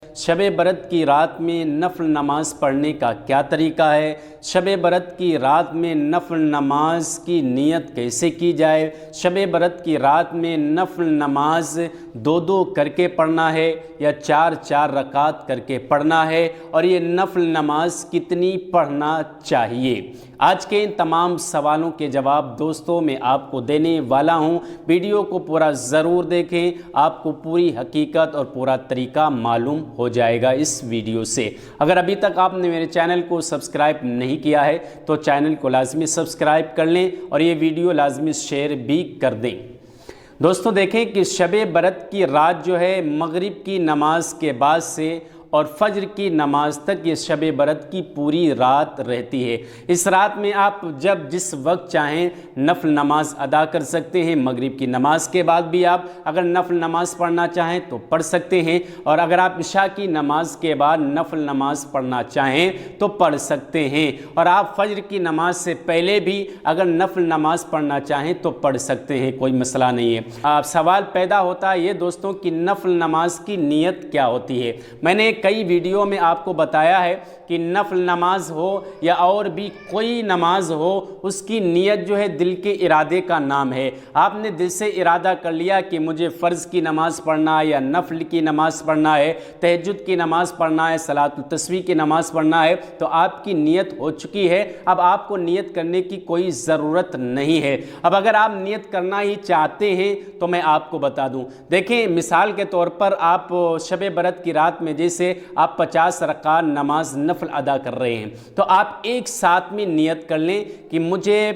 شب برات کی رات میں نفل نماز پڑھنے کا کیا طریقہ ہے؟ شب برات کی رات میں نفل نماز کی نیت کیسے کی جائے؟ شب برات کی رات میں نفل نماز دو کر کے پڑھنا ہے یا چار رکعت کر کے پڑھنا ہے، اور یہ نفل نماز کتنی پڑھنا چاہیے؟ آج کے ان تمام سوالوں کے جواب دوستوں میں آپ کو دینے والا ہوں۔ ویڈیو کو پورا ضرور دیکھیں، آپ کو پوری حقیقت اور پورا طریقہ معلوم ہو جائے گا اس ویڈیو سے۔ اگر ابھی تک آپ نے میرے چینل کو سبسکرائب نہیں کیا ہے تو چینل کو لازمی سبسکرائب کر لیں اور یہ ویڈیو لازمی شیئر بھی کر دیں۔ دوستوں دیکھیں کہ شب برات کی رات جو ہے مغرب کی نماز کے بعد سے اور فجر کی نماز تک یہ شب برات کی پوری رات رہتی ہے۔ اس رات میں آپ جب جس وقت چاہیں نفل نماز ادا کر سکتے ہیں۔ مغرب کی نماز کے بعد بھی آپ اگر نفل نماز پڑھنا چاہیں تو پڑھ سکتے ہیں، اور اگر آپ عشاء کی نماز کے بعد نفل نماز پڑھنا چاہیں تو پڑھ سکتے ہیں، اور آپ فجر کی نماز سے پہلے بھی اگر نفل نماز پڑھنا چاہیں تو پڑھ سکتے ہیں، کوئی مسئلہ نہیں ہے۔ سوال پیدا ہوتا ہے یہ دوستوں کہ نفل نماز کی نیت کیا ہوتی ہے؟ میں نے کئی ویڈیو میں آپ کو بتایا ہے کہ نفل نماز ہو یا اور بھی کوئی نماز ہو، اس کی نیت جو ہے دل کے ارادے کا نام ہے۔ آپ نے دل سے ارادہ کر لیا کہ مجھے فرض کی نماز پڑھنا ہے یا نفل کی نماز پڑھنا ہے، تہجد کی نماز پڑھنا ہے، صلاۃ التسبیح کی نماز پڑھنا ہے، تو آپ کی نیت ہو چکی ہے۔ اب آپ کو نیت کرنے کی کوئی ضرورت نہیں ہے۔ اب اگر آپ نیت کرنا ہی چاہتے ہیں تو میں آپ کو بتا دوں، دیکھیں مثال کے طور پر آپ شب برات کی رات میں جیسے آپ 50 رکعت نماز نفل ادا کر رہے ہیں، تو آپ ایک ساتھ میں نیت کر لیں کہ مجھے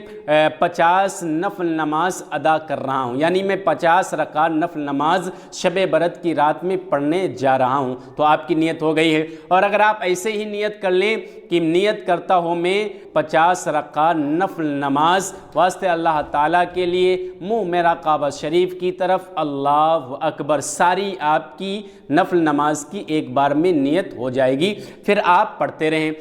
50 نفل نماز ادا کر رہا ہوں، یعنی میں 50 رکعت نفل نماز شب برات کی رات میں پڑھنے جا رہا ہوں، تو آپ کی نیت ہو گئی ہے۔ اور اگر آپ ایسے ہی نیت کر لیں کہ نیت کرتا ہوں میں 50 رکعت نفل نماز واسطے اللہ تعالیٰ کے لیے، منہ میرا کعبہ شریف کی طرف، اللہ اکبر، ساری آپ کی نفل نماز کی ایک بار میں نیت ہو جائے گی، پھر آپ پڑھتے رہیں۔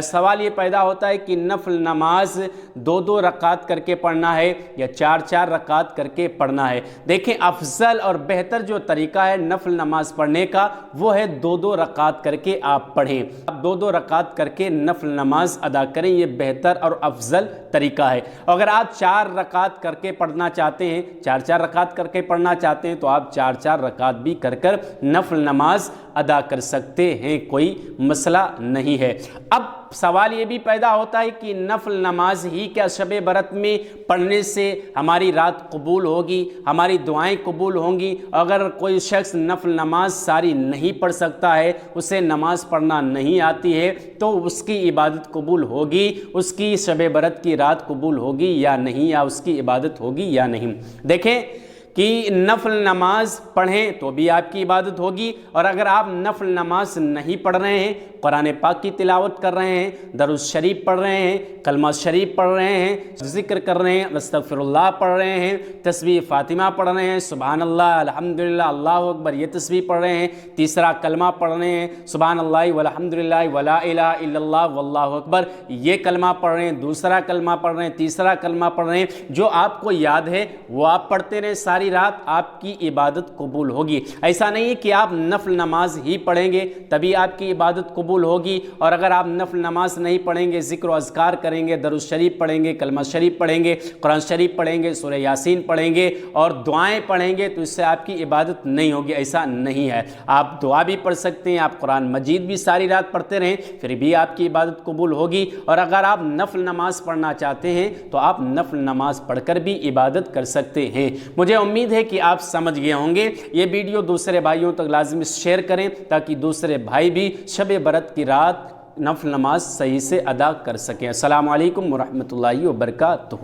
سوال یہ پیدا ہوتا ہے کہ نفل نماز دو رکعت کر کے پڑھنا ہے یا چار رکعت کر کے پڑھنا ہے؟ دیکھیں افضل اور بہتر جو طریقہ ہے نفل نماز پڑھنے کا وہ ہے دو رکعت کر کے آپ پڑھیں۔ آپ دو رکعت کر کے نفل نماز ادا کریں، یہ بہتر اور افضل طریقہ ہے۔ اگر آپ 4 رکعت کر کے پڑھنا چاہتے ہیں، چار رکعت کر کے پڑھنا چاہتے ہیں، تو آپ چار رکعت بھی کر نفل نماز ادا کر سکتے ہیں، کوئی مسئلہ نہیں ہے۔ اب سوال یہ بھی پیدا ہوتا ہے کہ نفل نماز ہی کیا شب برات میں پڑھنے سے ہماری رات قبول ہوگی، ہماری دعائیں قبول ہوں گی؟ اگر کوئی شخص نفل نماز ساری نہیں پڑھ سکتا ہے، اسے نماز پڑھنا نہیں آتی ہے، تو اس کی عبادت قبول ہوگی؟ اس کی شب برات کی رات قبول ہوگی یا نہیں، یا اس کی عبادت ہوگی یا نہیں؟ دیکھیں کہ نفل نماز پڑھیں تو بھی آپ کی عبادت ہوگی، اور اگر آپ نفل نماز نہیں پڑھ رہے ہیں، قرآن پاک کی تلاوت کر رہے ہیں، درود شریف پڑھ رہے ہیں، کلمہ شریف پڑھ رہے ہیں، ذکر کر رہے ہیں، استغفر اللہ پڑھ رہے ہیں، تسبیح فاطمہ پڑھ رہے ہیں، سبحان اللہ، الحمدللہ، اللہ اکبر، یہ تسبیح پڑھ رہے ہیں، تیسرا کلمہ پڑھ رہے ہیں، سبحان اللہ والحمدللہ ولا الہ الا اللہ واللہ اکبر، یہ کلمہ پڑھ رہے ہیں، دوسرا کلمہ پڑھ رہے ہیں، تیسرا کلمہ پڑھ رہے ہیں، جو آپ کو یاد ہے وہ آپ پڑھتے رہیں، ساری رات آپ کی عبادت قبول ہوگی۔ ایسا نہیں ہے کہ آپ نفل نماز ہی پڑھیں گے تبھی آپ کی عبادت قبول ہوگی، اور اگر آپ نفل نماز نہیں پڑھیں گے، ذکر و اذکار کریں گے، درود شریف پڑھیں گے، کلمہ شریف پڑھیں گے، قرآن شریف پڑھیں گے، سورہ یاسین پڑھیں گے اور دعائیں پڑھیں گے، تو اس سے آپ کی عبادت نہیں ہوگی۔ ایسا نہیں ہے، آپ دعا بھی پڑھ سکتے ہیں، آپ قرآن مجید بھی ساری رات پڑھتے رہیں، پھر بھی آپ کی عبادت قبول ہوگی۔ اور اگر آپ نفل نماز پڑھنا چاہتے ہیں تو آپ نفل نماز پڑھ کر بھی عبادت کر سکتے ہیں۔ مجھے امید ہے کہ آپ سمجھ گئے ہوں گے۔ یہ ویڈیو دوسرے بھائیوں تک لازمی شیئر کریں تاکہ دوسرے بھائی بھی شب برات کی رات نفل نماز صحیح سے ادا کر سکیں۔ السلام علیکم ورحمۃ اللہ وبرکاتہ۔